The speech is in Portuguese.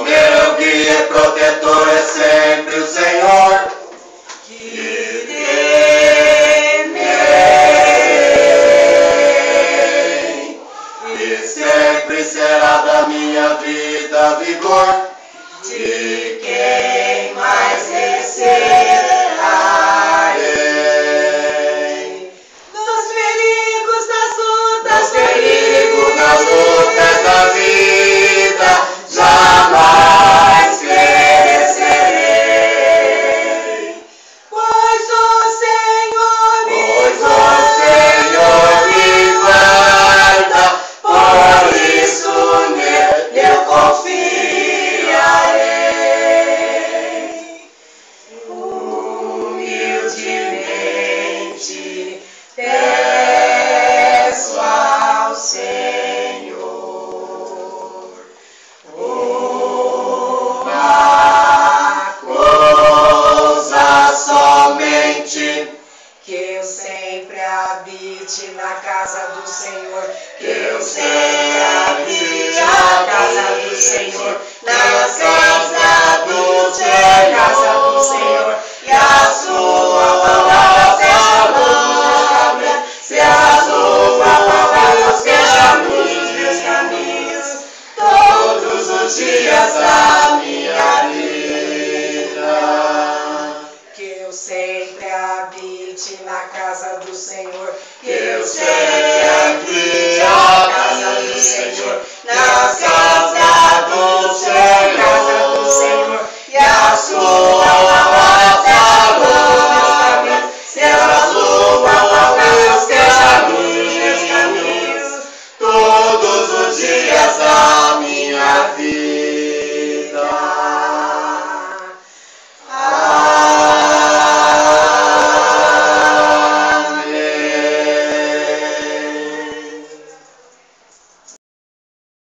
Meu guia e protetor é sempre o Senhor, que temerei, e sempre será da minha vida vigor, de quem mais recearei. Nos perigos das Nos lutas perigos das lutas da vida, jamais perecerei. Pois o Senhor me guarda, por isso nele eu confiarei. Humildemente peço ao Senhor uma coisa somente, que eu sempre habite na casa do Senhor, que eu sempre habite na casa do Senhor, na casa do Senhor, e a sua palavra seja lâmpada, se a sua palavra seja luz dos meus caminhos, todos os dias da minha vida. que eu sempre habite na casa do Senhor, Que eu sempre habite na casa do Senhor, na casa